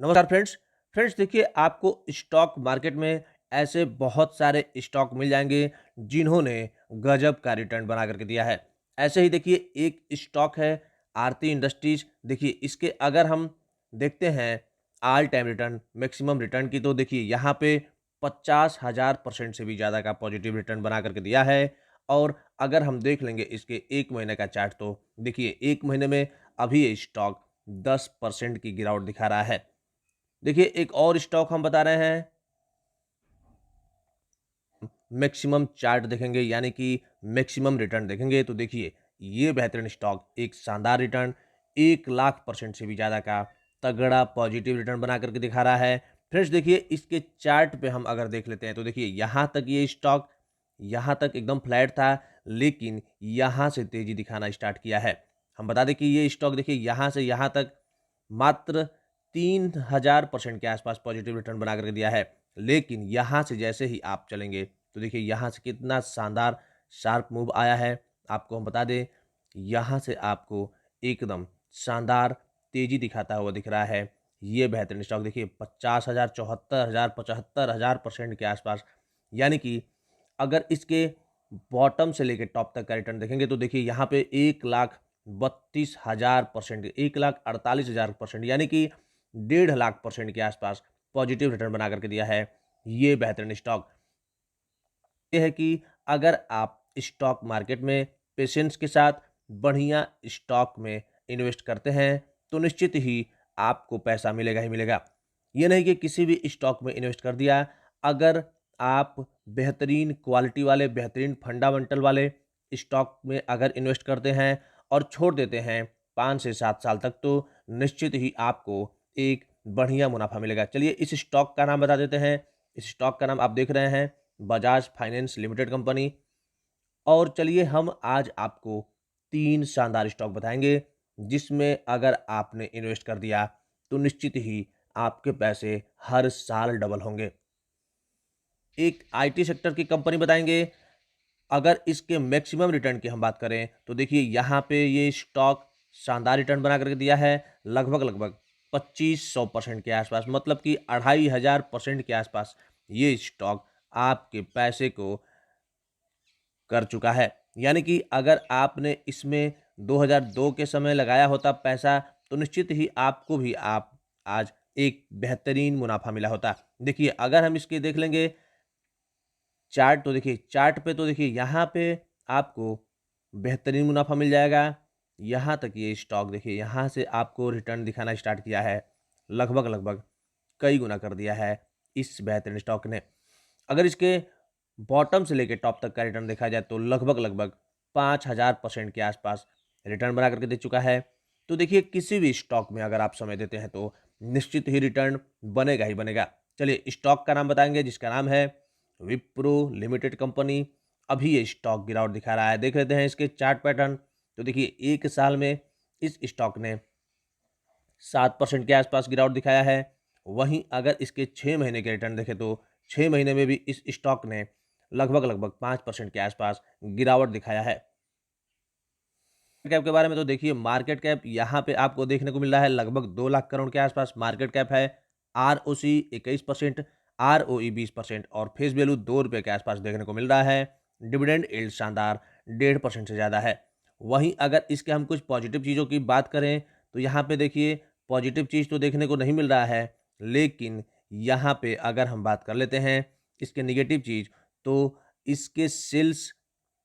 नमस्कार फ्रेंड्स। देखिए, आपको स्टॉक मार्केट में ऐसे बहुत सारे स्टॉक मिल जाएँगे जिन्होंने गजब का रिटर्न बना कर के दिया है। ऐसे ही देखिए एक स्टॉक है आरती इंडस्ट्रीज़। देखिए इसके अगर हम देखते हैं all time return, maximum return की, तो देखिए यहाँ पे 50,000% से भी ज़्यादा का पॉजिटिव रिटर्न बना कर के दिया है। और अगर हम देख लेंगे इसके 1 महीने का चार्ट, तो देखिए 1 महीने में अभी ये स्टॉक 10% की गिरावट दिखा रहा है। देखिए एक और स्टॉक हम बता रहे हैं, मैक्सिमम चार्ट देखेंगे यानी कि मैक्सिमम रिटर्न देखेंगे, तो देखिए ये बेहतरीन स्टॉक एक शानदार रिटर्न 1,00,000% से भी ज़्यादा का तगड़ा पॉजिटिव रिटर्न बना करके दिखा रहा है। फ्रेंड्स देखिए इसके चार्ट पे हम अगर देख लेते हैं, तो देखिए यहाँ तक ये स्टॉक यहाँ तक एकदम फ्लैट था, लेकिन यहाँ से तेजी दिखाना स्टार्ट किया है। हम बता दें कि ये स्टॉक देखिए यहाँ से यहाँ तक मात्र 3,000% के आसपास पॉजिटिव रिटर्न बना करके दिया है। लेकिन यहाँ से जैसे ही आप चलेंगे, तो देखिए यहाँ से कितना शानदार शार्प मूव आया है। आपको हम बता दें, यहाँ से आपको एकदम शानदार तेजी दिखाता हुआ दिख रहा है। ये बेहतरीन स्टॉक देखिए 50,000, 74,000, 75,000% के आसपास, यानी कि अगर इसके बॉटम से लेके टॉप तक का रिटर्न देखेंगे, तो देखिए यहाँ पे 1,32,000%, 1,48,000%, यानी कि 1,50,000% के आसपास पॉजिटिव रिटर्न बना करके दिया है ये बेहतरीन स्टॉक। ये है कि अगर आप स्टॉक मार्केट में पेशेंस के साथ बढ़िया स्टॉक में इन्वेस्ट करते हैं, तो निश्चित ही आपको पैसा मिलेगा ही मिलेगा। ये नहीं कि किसी भी स्टॉक में इन्वेस्ट कर दिया। अगर आप बेहतरीन क्वालिटी वाले, बेहतरीन फंडामेंटल वाले स्टॉक में अगर इन्वेस्ट करते हैं और छोड़ देते हैं 5 से 7 साल तक, तो निश्चित ही आपको एक बढ़िया मुनाफा मिलेगा। चलिए इस स्टॉक का नाम बता देते हैं। इस स्टॉक का नाम आप देख रहे हैं, बजाज फाइनेंस लिमिटेड कंपनी। और चलिए हम आज आपको 3 शानदार स्टॉक बताएँगे, जिसमें अगर आपने इन्वेस्ट कर दिया, तो निश्चित ही आपके पैसे हर साल डबल होंगे। एक आईटी सेक्टर की कंपनी बताएँगे। अगर इसके मैक्सिमम रिटर्न की हम बात करें, तो देखिए यहाँ पे ये स्टॉक शानदार रिटर्न बना करके दिया है, लगभग 2500% के आसपास, मतलब कि 2,500% के आसपास ये स्टॉक आपके पैसे को कर चुका है। यानी कि अगर आपने इसमें 2002 के समय लगाया होता पैसा, तो निश्चित ही आपको भी आप आज एक बेहतरीन मुनाफा मिला होता। देखिए अगर हम इसके देख लेंगे चार्ट, तो देखिए चार्ट पे, तो देखिए यहाँ पे आपको बेहतरीन मुनाफा मिल जाएगा। यहाँ तक ये स्टॉक देखिए यहाँ से आपको रिटर्न दिखाना स्टार्ट किया है, लगभग कई गुना कर दिया है इस बेहतरीन स्टॉक ने। अगर इसके बॉटम से लेके टॉप तक का रिटर्न देखा जाए, तो लगभग 5,000% के आसपास रिटर्न बना करके दे चुका है। तो देखिए किसी भी स्टॉक में अगर आप समय देते हैं, तो निश्चित ही रिटर्न बनेगा ही बनेगा। चलिए स्टॉक का नाम बताएंगे, जिसका नाम है विप्रो लिमिटेड कंपनी। अभी ये स्टॉक गिरावट दिखा रहा है, देख लेते हैं इसके चार्ट पैटर्न। तो देखिए 1 साल में इस स्टॉक ने 7% के आसपास गिरावट दिखाया है। वहीं अगर इसके 6 महीने के रिटर्न देखें, तो 6 महीने में भी इस स्टॉक ने लगभग 5% के आसपास गिरावट दिखाया है। कैप के बारे में तो देखिए मार्केट कैप यहाँ पे आपको देखने को मिल रहा है, लगभग 2 लाख करोड़ के आसपास मार्केट कैप है। आरओसी 21%, आरओई 20% और फेस वैल्यू ₹2 के आसपास देखने को मिल रहा है। डिविडेंड यील्ड शानदार 1.5% से ज़्यादा है। वहीं अगर इसके हम कुछ पॉजिटिव चीज़ों की बात करें, तो यहाँ पे देखिए पॉजिटिव चीज़ तो देखने को नहीं मिल रहा है, लेकिन यहाँ पे अगर हम बात कर लेते हैं इसके नेगेटिव चीज़, तो इसके सेल्स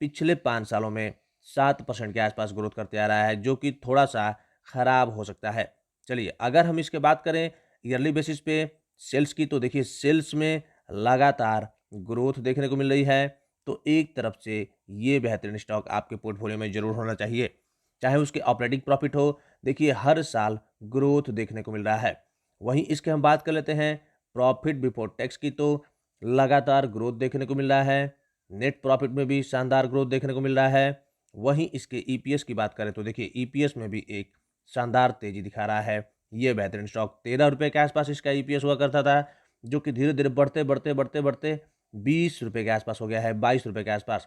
पिछले 5 सालों में 7% के आसपास ग्रोथ करते आ रहा है, जो कि थोड़ा-सा खराब हो सकता है। चलिए अगर हम इसकी बात करें ईयरली बेसिस पे सेल्स की, तो देखिए सेल्स में लगातार ग्रोथ देखने को मिल रही है। तो एक तरफ से ये बेहतरीन स्टॉक आपके पोर्टफोलियो में ज़रूर होना चाहिए। चाहे उसके ऑपरेटिंग प्रॉफिट हो, देखिए हर साल ग्रोथ देखने को मिल रहा है। वहीं इसके हम बात कर लेते हैं प्रॉफिट बिफोर टैक्स की, तो लगातार ग्रोथ देखने को मिल रहा है। नेट प्रॉफिट में भी शानदार ग्रोथ देखने को मिल रहा है। वहीं इसके ईपीएस की बात करें, तो देखिए ईपीएस में भी एक शानदार तेजी दिखा रहा है ये बेहतरीन स्टॉक। ₹13 के आसपास इसका ईपीएस हुआ करता था, जो कि धीरे-धीरे बढ़ते ₹20 के आसपास हो गया है, ₹22 के आसपास।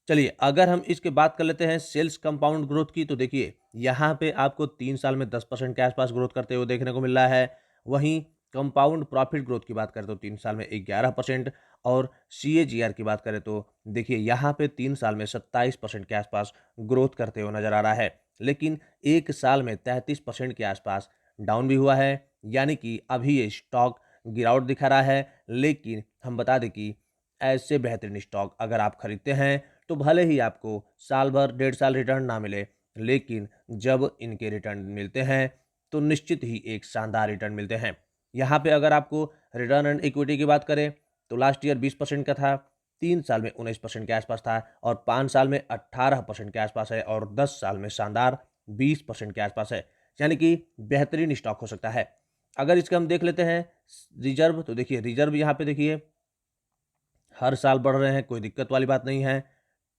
चलिए अगर हम इसकी बात कर लेते हैं सेल्स कंपाउंड ग्रोथ की, तो देखिए यहाँ पे आपको 3 साल में 10% के आसपास ग्रोथ करते हुए देखने को मिल रहा है। वहीं कंपाउंड प्रॉफिट ग्रोथ की बात करें तो 3 साल में 11% और सीएजीआर की बात करें तो देखिए यहाँ पे 3 साल में 27% के आसपास ग्रोथ करते हुए नजर आ रहा है। लेकिन 1 साल में 33% के आसपास डाउन भी हुआ है, यानी कि अभी ये स्टॉक गिरावट दिखा रहा है। लेकिन हम बता दें कि ऐसे बेहतरीन स्टॉक अगर आप खरीदते हैं तो भले ही आपको साल भर 1.5 साल रिटर्न ना मिले, लेकिन जब इनके रिटर्न मिलते हैं तो निश्चित ही एक शानदार रिटर्न मिलते हैं। यहाँ पे अगर आपको रिटर्न ऑन इक्विटी की बात करें तो लास्ट ईयर 20% का था, 3 साल में 19% के आसपास था और 5 साल में 18% के आसपास है और 10 साल में शानदार 20% के आसपास है, यानी कि बेहतरीन स्टॉक हो सकता है। अगर इसका हम देख लेते हैं रिजर्व, तो देखिए रिजर्व यहाँ पे देखिए हर साल बढ़ रहे हैं, कोई दिक्कत वाली बात नहीं है।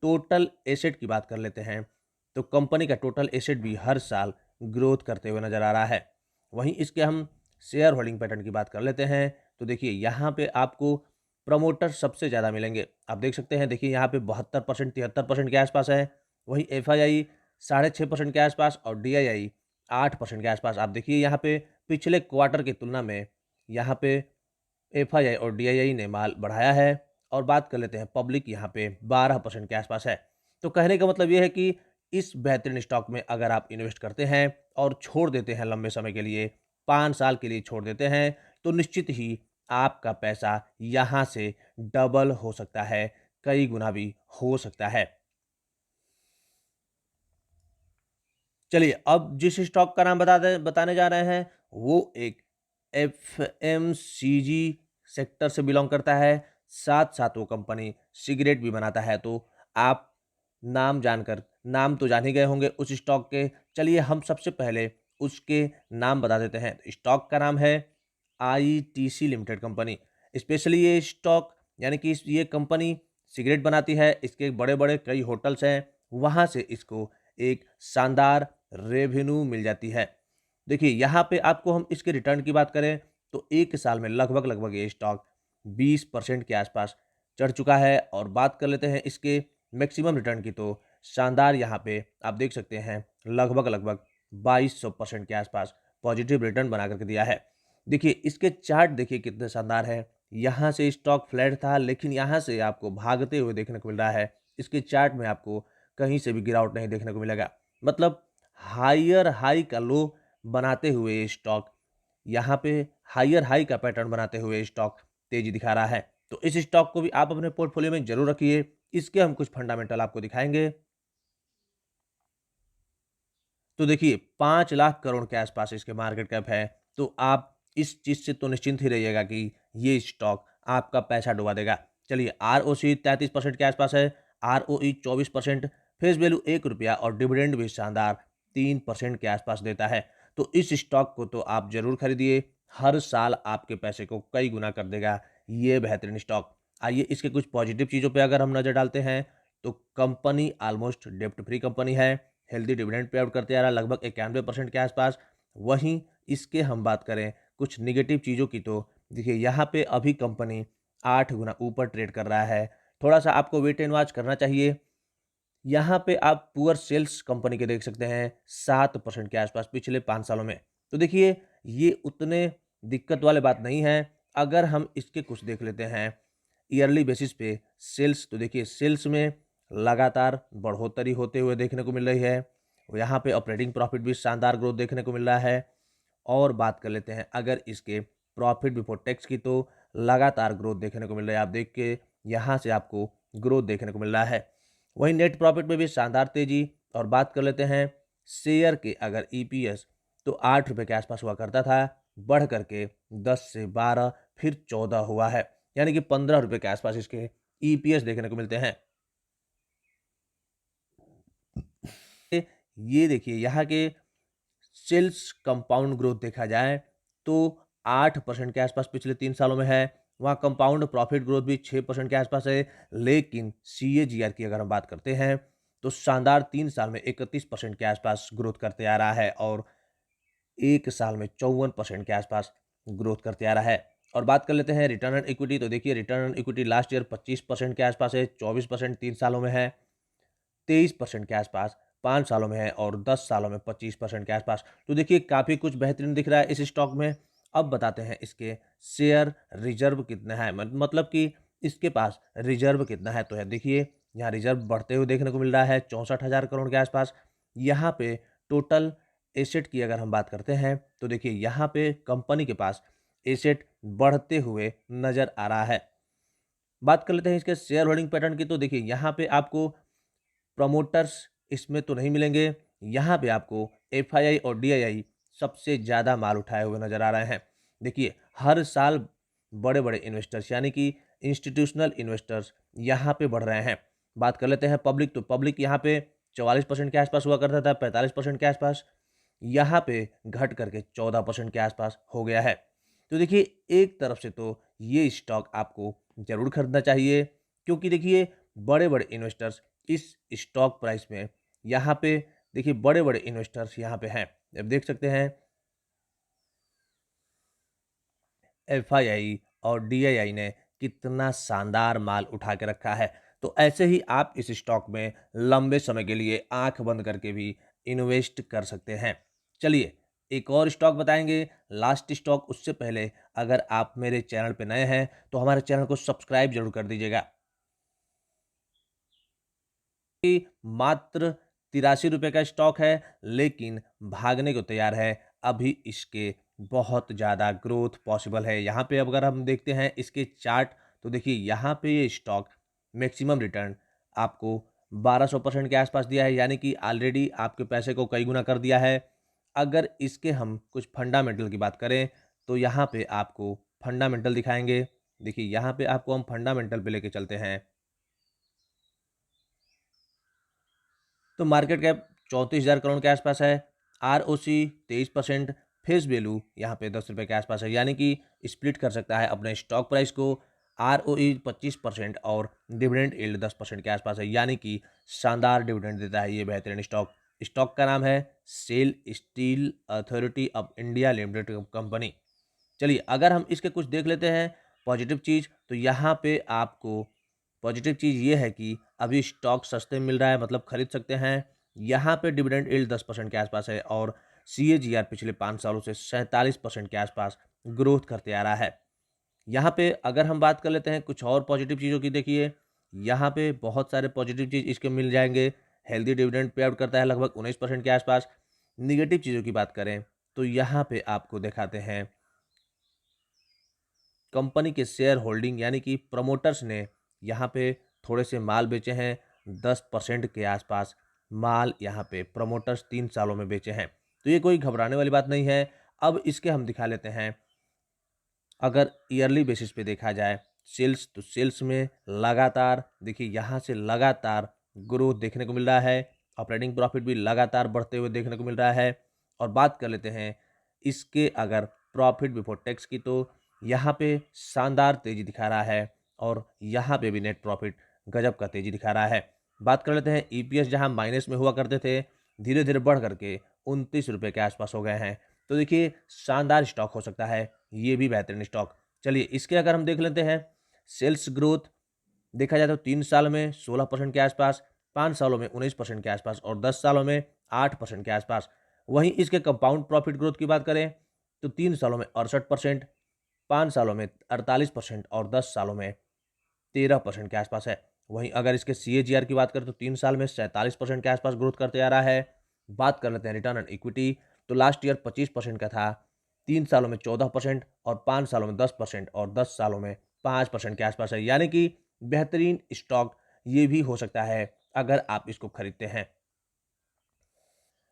टोटल एसेट की बात कर लेते हैं तो कंपनी का टोटल एसेट भी हर साल ग्रोथ करते हुए नजर आ रहा है। वहीं इसके हम शेयर होल्डिंग पैटर्न की बात कर लेते हैं तो देखिए यहाँ पे आपको प्रमोटर सबसे ज़्यादा मिलेंगे। आप देख सकते हैं, देखिए यहाँ पे 72% 73% के आसपास है। वहीं एफआईआई 6.5% के आसपास और डीआईआई 8% के आसपास। आप देखिए यहाँ पे पिछले क्वार्टर की तुलना में यहाँ पे एफआईआई और डीआईआई ने माल बढ़ाया है। और बात कर लेते हैं पब्लिक, यहाँ पे 12% के आसपास है। तो कहने का मतलब ये है कि इस बेहतरीन स्टॉक में अगर आप इन्वेस्ट करते हैं और छोड़ देते हैं लंबे समय के लिए, 5 साल के लिए छोड़ देते हैं, तो निश्चित ही आपका पैसा यहाँ से डबल हो सकता है, कई गुना भी हो सकता है। चलिए अब जिस स्टॉक का नाम बताने जा रहे हैं वो एक एफएमसीजी सेक्टर से बिलोंग करता है। साथ साथ वो कंपनी सिगरेट भी बनाता है। तो आप नाम तो जान ही गए होंगे उस स्टॉक के। चलिए हम सबसे पहले उसके नाम बता देते हैं। तो स्टॉक का नाम है आईटीसी लिमिटेड कंपनी। स्पेशली ये स्टॉक यानी कि ये कंपनी सिगरेट बनाती है। इसके बड़े बड़े कई होटल्स हैं, वहाँ से इसको एक शानदार रेवेन्यू मिल जाती है। देखिए यहाँ पे आपको हम इसके रिटर्न की बात करें तो 1 साल में लगभग लगभग ये स्टॉक 20% के आसपास चढ़ चुका है। और बात कर लेते हैं इसके मैक्सिमम रिटर्न की तो शानदार यहाँ पे आप देख सकते हैं लगभग लगभग 2200% के आसपास पॉजिटिव रिटर्न बना करके दिया है। देखिए इसके चार्ट देखिए कितने शानदार है। यहाँ से स्टॉक फ्लैट था, लेकिन यहाँ से आपको भागते हुए देखने को मिल रहा है। इसके चार्ट में आपको कहीं से भी गिरावट नहीं देखने को मिलेगा। मतलब हायर हाई का लो बनाते हुए ये स्टॉक यहाँ पे हायर हाई का पैटर्न बनाते हुए स्टॉक तेजी दिखा रहा है। तो इस स्टॉक को भी आप अपने पोर्टफोलियो में जरूर रखिए। इसके हम कुछ फंडामेंटल आपको दिखाएंगे। तो देखिए 5 लाख करोड़ के आसपास इसके मार्केट कैप है। तो आप इस चीज से तो निश्चिंत ही रहिएगा कि ये स्टॉक आपका पैसा डुबा देगा। चलिए आरओसी 33% के आसपास है, आरओई 24%, फेस वैल्यू ₹1 और डिविडेंड भी शानदार 3% के आसपास देता है। तो इस स्टॉक को तो आप जरूर खरीदिए, हर साल आपके पैसे को कई गुना कर देगा ये बेहतरीन स्टॉक। आइए इसके कुछ पॉजिटिव चीज़ों पे अगर हम नज़र डालते हैं तो कंपनी ऑलमोस्ट डेप्ट फ्री कंपनी है। हेल्दी डिविडेंड पे आउट करते आ रहा है लगभग 91% के आसपास। वहीं इसके हम बात करें कुछ निगेटिव चीज़ों की तो देखिए यहाँ पे अभी कंपनी 8 गुना ऊपर ट्रेड कर रहा है। थोड़ा सा आपको वेट एंड वॉच करना चाहिए। यहाँ पे आप पुअर सेल्स कंपनी के देख सकते हैं 7% के आसपास पिछले 5 सालों में। तो देखिए ये उतने दिक्कत वाले बात नहीं है। अगर हम इसके कुछ देख लेते हैं ईयरली बेसिस पे सेल्स, तो देखिए सेल्स में लगातार बढ़ोतरी होते हुए देखने को मिल रही है। यहाँ पे ऑपरेटिंग प्रॉफिट भी शानदार ग्रोथ देखने को मिल रहा है। और बात कर लेते हैं अगर इसके प्रॉफिट बिफोर टैक्स की तो लगातार ग्रोथ देखने को मिल रहा है। आप देख के यहाँ से आपको ग्रोथ देखने को मिल रहा है। वहीं नेट प्रॉफिट में भी शानदार तेजी। और बात कर लेते हैं शेयर के अगर ईपीएस, तो ₹8 के आसपास हुआ करता था, बढ़ करके 10 से 12 फिर 14 हुआ है, यानी कि ₹15 के आसपास इसके ईपीएस देखने को मिलते हैं। ये देखिए यहाँ के सेल्स कंपाउंड ग्रोथ देखा जाए तो 8% के आसपास पिछले 3 सालों में है। वहाँ कंपाउंड प्रॉफिट ग्रोथ भी 6% के आसपास है। लेकिन सीएजीआर की अगर हम बात करते हैं तो शानदार 3 साल में 31% के आसपास ग्रोथ करते आ रहा है और 1 साल में 54% के आसपास ग्रोथ करते आ रहा है। और बात कर लेते हैं रिटर्न ऑन इक्विटी, तो देखिए return on equity last year 25% के आसपास है, 24% 3 सालों में है, 23% के आसपास 5 सालों में है और 10 सालों में 25% के आसपास। तो देखिए काफ़ी कुछ बेहतरीन दिख रहा है इस स्टॉक में। अब बताते हैं इसके शेयर रिजर्व कितना है, मतलब कि इसके पास रिजर्व कितना है। तो है देखिए यहाँ रिजर्व बढ़ते हुए देखने को मिल रहा है 64,000 करोड़ के आसपास। यहाँ पे टोटल एसेट की अगर हम बात करते हैं तो देखिए यहाँ पे कंपनी के पास एसेट बढ़ते हुए नजर आ रहा है। बात कर लेते हैं इसके शेयर होल्डिंग पैटर्न की। तो देखिए यहाँ पे आपको प्रमोटर्स इसमें तो नहीं मिलेंगे। यहाँ पे आपको एफआईआई और डीआईआई सबसे ज़्यादा माल उठाए हुए नजर आ रहे हैं। देखिए हर साल बड़े बड़े इन्वेस्टर्स यानी कि इंस्टीट्यूशनल इन्वेस्टर्स यहाँ पे बढ़ रहे हैं। बात कर लेते हैं पब्लिक। तो पब्लिक यहाँ पे 44% के आसपास हुआ करता था, 45% के आसपास, यहाँ पे घट करके 14% के आसपास हो गया है। तो देखिए एक तरफ से तो ये स्टॉक आपको जरूर खरीदना चाहिए, क्योंकि देखिए बड़े बड़े इन्वेस्टर्स इस स्टॉक प्राइस में यहाँ पे देखिए बड़े बड़े इन्वेस्टर्स यहाँ पे हैं। अब देख सकते हैं एफआईआई और डीआईआई ने कितना शानदार माल उठा के रखा है। तो ऐसे ही आप इस स्टॉक में लंबे समय के लिए आंख बंद करके भी इन्वेस्ट कर सकते हैं। चलिए एक और स्टॉक बताएंगे, लास्ट स्टॉक। उससे पहले अगर आप मेरे चैनल पे नए हैं तो हमारे चैनल को सब्सक्राइब जरूर कर दीजिएगा। मात्र 83 रुपये का स्टॉक है, लेकिन भागने को तैयार है। अभी इसके बहुत ज़्यादा ग्रोथ पॉसिबल है। यहाँ पे अगर हम देखते हैं इसके चार्ट, तो देखिए यहाँ पे ये स्टॉक मैक्सिमम रिटर्न आपको 1200% के आसपास दिया है, यानी कि ऑलरेडी आपके पैसे को कई गुना कर दिया है। अगर इसके हम कुछ फंडामेंटल की बात करें तो यहाँ पे आपको फंडामेंटल दिखाएंगे। देखिए यहाँ पे आपको हम फंडामेंटल पे लेके चलते हैं। तो मार्केट कैप 34,000 करोड़ के आसपास है। आरओसी 23%, फेस वैल्यू यहाँ पे 10 रुपये के आसपास है, यानी कि स्प्लिट कर सकता है अपने स्टॉक प्राइस को। आरओई 25% और डिविडेंड यील्ड 10% के आसपास है, यानी कि शानदार डिविडेंड देता है ये बेहतरीन स्टॉक। स्टॉक का नाम है SAIL Steel Authority of India Limited company. चलिए अगर हम इसके कुछ देख लेते हैं पॉजिटिव चीज़, तो यहाँ पे आपको पॉजिटिव चीज़ ये है कि अभी स्टॉक सस्ते में मिल रहा है, मतलब खरीद सकते हैं। यहाँ पे डिविडेंड यील्ड 10% के आसपास है और सीएजीआर पिछले 5 सालों से 47% के आसपास ग्रोथ करते आ रहा है। यहाँ पे अगर हम बात कर लेते हैं कुछ और पॉजिटिव चीज़ों की, देखिए यहाँ पे बहुत सारे पॉजिटिव चीज़ इसके मिल जाएंगे। हेल्दी डिविडेंड पे आउट करता है लगभग 19% के आसपास। निगेटिव चीज़ों की बात करें तो यहाँ पे आपको दिखाते हैं कंपनी के शेयर होल्डिंग, यानी कि प्रमोटर्स ने यहाँ पे थोड़े से माल बेचे हैं। 10% के आसपास माल यहाँ पे प्रमोटर्स 3 सालों में बेचे हैं। तो ये कोई घबराने वाली बात नहीं है। अब इसके हम दिखा लेते हैं अगर ईयरली बेसिस पे देखा जाए सेल्स, तो सेल्स में लगातार देखिए यहाँ से लगातार ग्रोथ देखने को मिल रहा है। ऑपरेटिंग प्रॉफिट भी लगातार बढ़ते हुए देखने को मिल रहा है। और बात कर लेते हैं इसके अगर प्रॉफिट बिफोर टैक्स की, तो यहाँ पे शानदार तेजी दिखा रहा है और यहाँ पे भी नेट प्रॉफिट गजब का तेजी दिखा रहा है। बात कर लेते हैं ईपीएस, जहाँ माइनस में हुआ करते थे, धीरे धीरे बढ़ करके 29 रुपये के आसपास हो गए हैं। तो देखिए शानदार स्टॉक हो सकता है ये भी बेहतरीन स्टॉक। चलिए इसके अगर हम देख लेते हैं सेल्स ग्रोथ, देखा जाए तो 3 साल में 16% के आसपास, 5 सालों में 19% के आसपास और 10 सालों में 8% के आसपास। वहीं इसके कंपाउंड प्रॉफिट ग्रोथ की बात करें तो 3 सालों में 68%, 5 सालों में 48% और 10 सालों में 13% के आसपास है। वहीं अगर इसके सीएजीआर की बात करें तो 3 साल में 47% के आसपास ग्रोथ करते आ रहा है। बात कर लेते हैं रिटर्न ऑन इक्विटी, तो लास्ट ईयर 25% का था, 3 सालों में 14% और 5 सालों में 10% और 10 सालों में 5% के आसपास है, यानी कि बेहतरीन स्टॉक ये भी हो सकता है अगर आप इसको खरीदते हैं।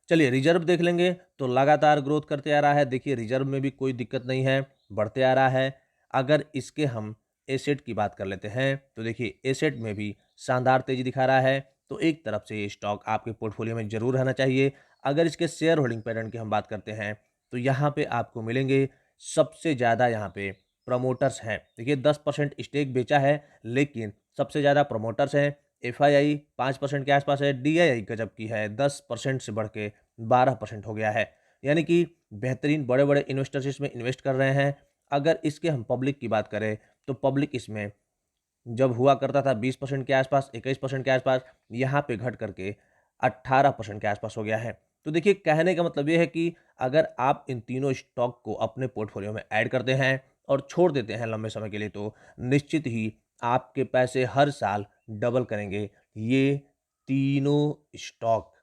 चलिए रिजर्व देख लेंगे तो लगातार ग्रोथ करते आ रहा है। देखिए रिजर्व में भी कोई दिक्कत नहीं है, बढ़ते आ रहा है। अगर इसके हम एसेट की बात कर लेते हैं तो देखिए एसेट में भी शानदार तेजी दिखा रहा है। तो एक तरफ से ये स्टॉक आपके पोर्टफोलियो में जरूर रहना चाहिए। अगर इसके शेयर होल्डिंग पैटर्न की हम बात करते हैं तो यहाँ पे आपको मिलेंगे सबसे ज़्यादा यहाँ पे प्रमोटर्स हैं। देखिए 10% स्टेक बेचा है, लेकिन सबसे ज़्यादा प्रमोटर्स हैं। एफआईआई 5% के आसपास है, डीआईआई गजब की है, 10% से बढ़ के 12% हो गया है, यानी कि बेहतरीन बड़े बड़े इन्वेस्टर्स इसमें इन्वेस्ट कर रहे हैं। अगर इसके हम पब्लिक की बात करें तो पब्लिक इसमें जब हुआ करता था 20% के आसपास, 21% के आसपास, यहाँ पे घट करके 18% के आसपास हो गया है। तो देखिए, कहने का मतलब ये है कि अगर आप इन तीनों स्टॉक को अपने पोर्टफोलियो में ऐड करते हैं और छोड़ देते हैं लंबे समय के लिए, तो निश्चित ही आपके पैसे हर साल डबल करेंगे ये तीनों स्टॉक।